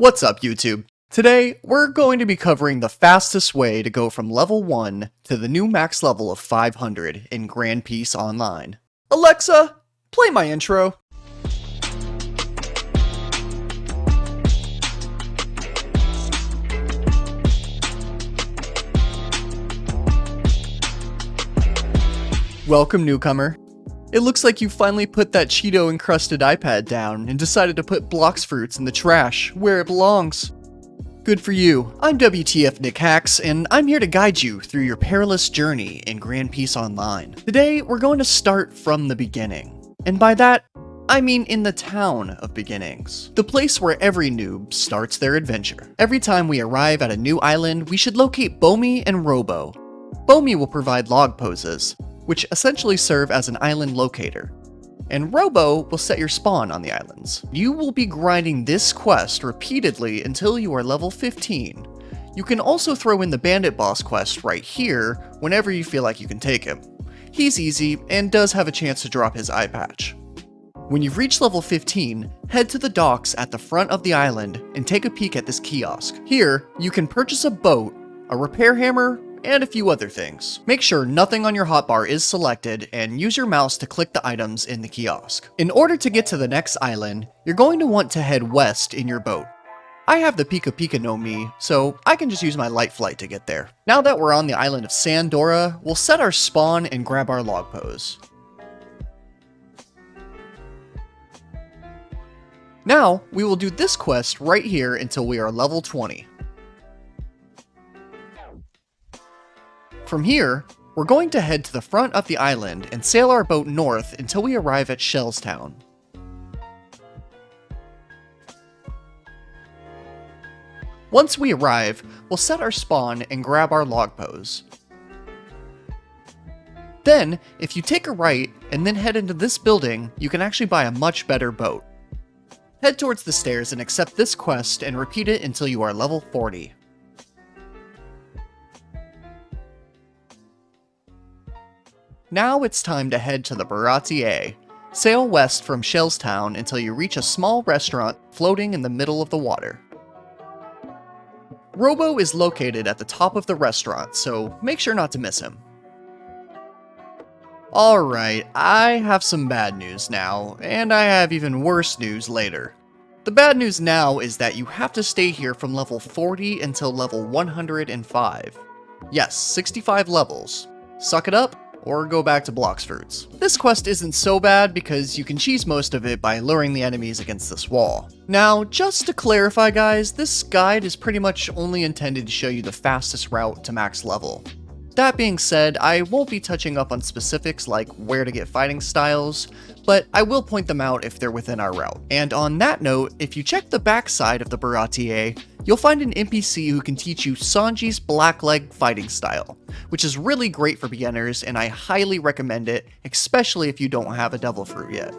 What's up, YouTube? Today, we're going to be covering the fastest way to go from level 1 to the new max level of 500 in Grand Peace Online. Alexa, play my intro. Welcome, newcomer. It looks like you finally put that Cheeto-encrusted iPad down and decided to put Blox Fruits in the trash, where it belongs. Good for you. I'm WTF Nick Hacks, and I'm here to guide you through your perilous journey in Grand Peace Online. Today, we're going to start from the beginning. And by that, I mean in the town of beginnings. The place where every noob starts their adventure. Every time we arrive at a new island, we should locate Bomi and Robo. Bomi will provide log poses, which essentially serve as an island locator, and Robo will set your spawn on the islands. You will be grinding this quest repeatedly until you are level 15. You can also throw in the bandit boss quest right here whenever you feel like you can take him. He's easy and does have a chance to drop his eye patch. When you've reached level 15, head to the docks at the front of the island and take a peek at this kiosk. Here, you can purchase a boat, a repair hammer, and a few other things. Make sure nothing on your hotbar is selected and use your mouse to click the items in the kiosk. In order to get to the next island, you're going to want to head west in your boat. I have the Pika Pika no Mi, so I can just use my light flight to get there. Now that we're on the island of Sandora, we'll set our spawn and grab our log pose. Now, we will do this quest right here until we are level 20. From here, we're going to head to the front of the island and sail our boat north until we arrive at Shellstown. Once we arrive, we'll set our spawn and grab our log pose. Then, if you take a right and then head into this building, you can actually buy a much better boat. Head towards the stairs and accept this quest and repeat it until you are level 40. Now it's time to head to the Baratie. Sail west from Shellstown until you reach a small restaurant floating in the middle of the water. Robo is located at the top of the restaurant, so make sure not to miss him. Alright, I have some bad news now, and I have even worse news later. The bad news now is that you have to stay here from level 40 until level 105. Yes, 65 levels. Suck it up, or go back to Blox Fruits. This quest isn't so bad because you can cheese most of it by luring the enemies against this wall. Now, just to clarify guys, this guide is pretty much only intended to show you the fastest route to max level. That being said, I won't be touching up on specifics like where to get fighting styles, but I will point them out if they're within our route. And on that note, if you check the backside of the Baratie, you'll find an NPC who can teach you Sanji's Blackleg fighting style, which is really great for beginners and I highly recommend it, especially if you don't have a Devil Fruit yet.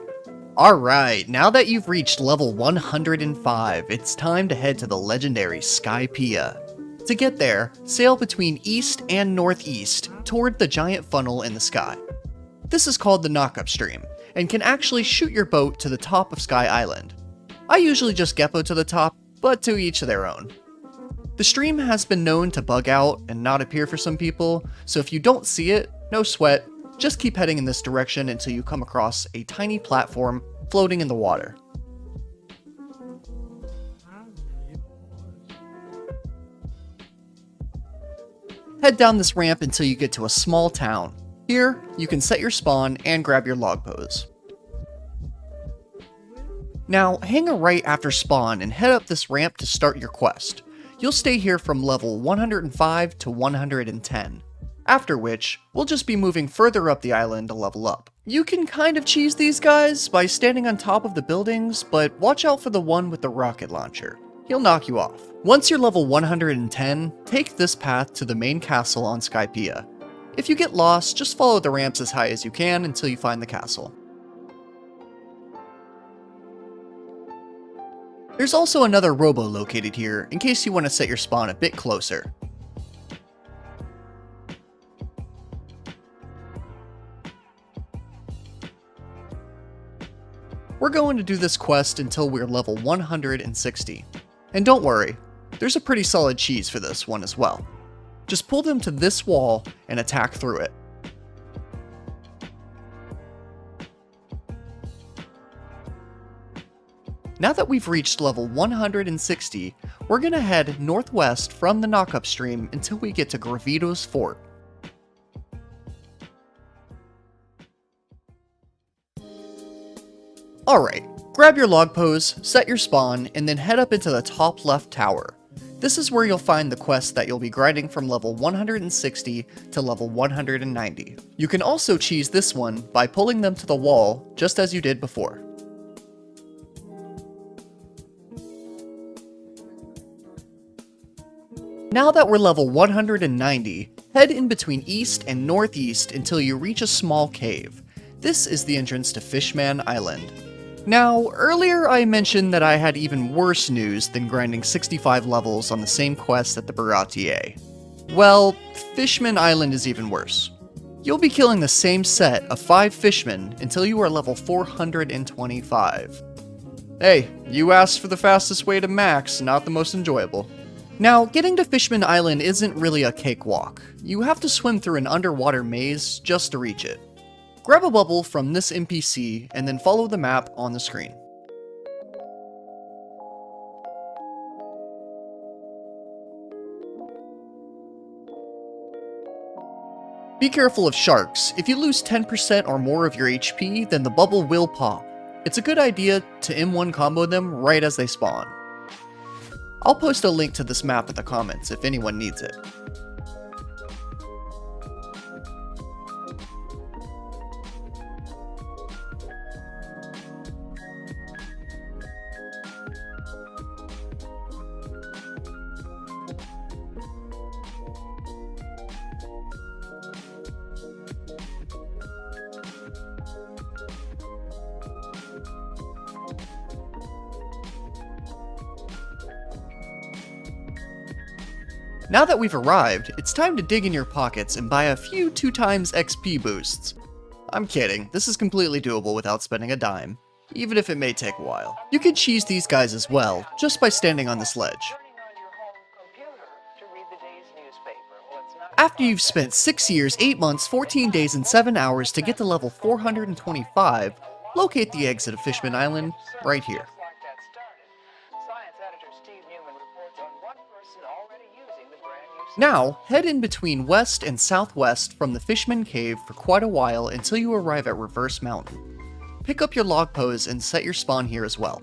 Alright, now that you've reached level 105, it's time to head to the legendary Skypiea. To get there, sail between east and northeast toward the giant funnel in the sky. This is called the Knockup Stream, and can actually shoot your boat to the top of Sky Island. I usually just Geppo to the top, but to each their own. The stream has been known to bug out and not appear for some people, so if you don't see it, no sweat, just keep heading in this direction until you come across a tiny platform floating in the water. Head down this ramp until you get to a small town. Here, you can set your spawn and grab your log pose. Now, hang a right after spawn and head up this ramp to start your quest. You'll stay here from level 105 to 110, after which, we'll just be moving further up the island to level up. You can kind of cheese these guys by standing on top of the buildings, but watch out for the one with the rocket launcher. He'll knock you off. Once you're level 110, take this path to the main castle on Skypiea. If you get lost, just follow the ramps as high as you can until you find the castle. There's also another Robo located here, in case you want to set your spawn a bit closer. We're going to do this quest until we're level 160. And don't worry, there's a pretty solid cheese for this one as well. Just pull them to this wall and attack through it. Now that we've reached level 160, we're gonna head northwest from the knock-up stream until we get to Gravito Fort. Alright, grab your log pose, set your spawn, and then head up into the top left tower. This is where you'll find the quest that you'll be grinding from level 160 to level 190. You can also cheese this one by pulling them to the wall, just as you did before. Now that we're level 190, head in between east and northeast until you reach a small cave. This is the entrance to Fishman Island. Now, earlier I mentioned that I had even worse news than grinding 65 levels on the same quest at the Baratie. Well, Fishman Island is even worse. You'll be killing the same set of 5 fishmen until you are level 425. Hey, you asked for the fastest way to max, not the most enjoyable. Now, getting to Fishman Island isn't really a cakewalk. You have to swim through an underwater maze just to reach it. Grab a bubble from this NPC and then follow the map on the screen. Be careful of sharks. If you lose 10% or more of your HP, then the bubble will pop. It's a good idea to M1 combo them right as they spawn. I'll post a link to this map in the comments if anyone needs it. Now that we've arrived, it's time to dig in your pockets and buy a few 2x XP boosts. I'm kidding, this is completely doable without spending a dime, even if it may take a while. You can cheese these guys as well, just by standing on this ledge. After you've spent 6 years, 8 months, 14 days, and 7 hours to get to level 425, locate the exit of Fishman Island right here. Now, head in between west and southwest from the Fishman Cave for quite a while until you arrive at Reverse Mountain. Pick up your log pose and set your spawn here as well.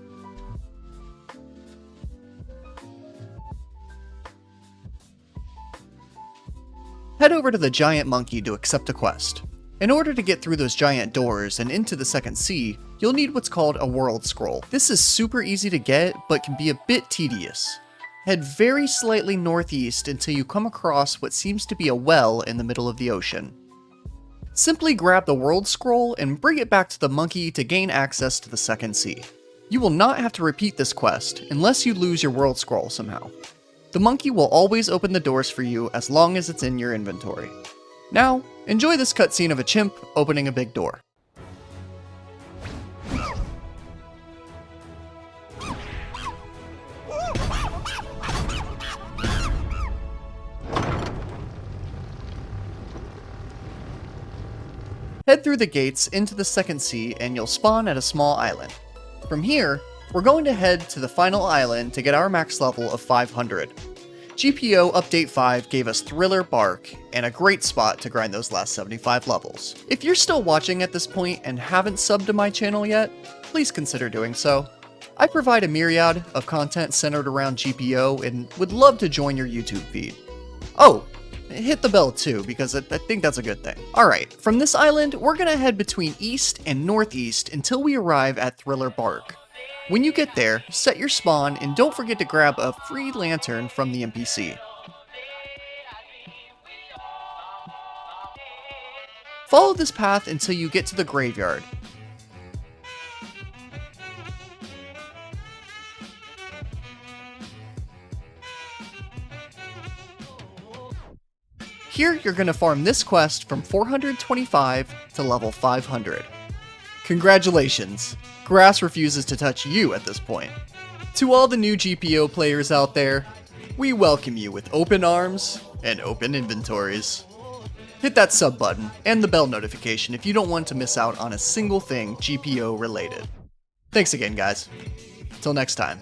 Head over to the giant monkey to accept a quest. In order to get through those giant doors and into the second sea, you'll need what's called a world scroll. This is super easy to get, but can be a bit tedious. Head very slightly northeast until you come across what seems to be a well in the middle of the ocean. Simply grab the world scroll and bring it back to the monkey to gain access to the second sea. You will not have to repeat this quest unless you lose your world scroll somehow. The monkey will always open the doors for you as long as it's in your inventory. Now, enjoy this cutscene of a chimp opening a big door. Head through the gates into the second sea and you'll spawn at a small island. From here, we're going to head to the final island to get our max level of 500. GPO Update 5 gave us Thriller Bark, and a great spot to grind those last 75 levels. If you're still watching at this point and haven't subbed to my channel yet, please consider doing so. I provide a myriad of content centered around GPO and would love to join your YouTube feed. Oh, hit the bell too, because I think that's a good thing. Alright, from this island, we're gonna head between east and northeast until we arrive at Thriller Bark. When you get there, set your spawn and don't forget to grab a free lantern from the NPC. Follow this path until you get to the graveyard. Here, you're going to farm this quest from 425 to level 500. Congratulations! Grass refuses to touch you at this point. To all the new GPO players out there, we welcome you with open arms and open inventories. Hit that sub button and the bell notification if you don't want to miss out on a single thing GPO related. Thanks again, guys. Till next time.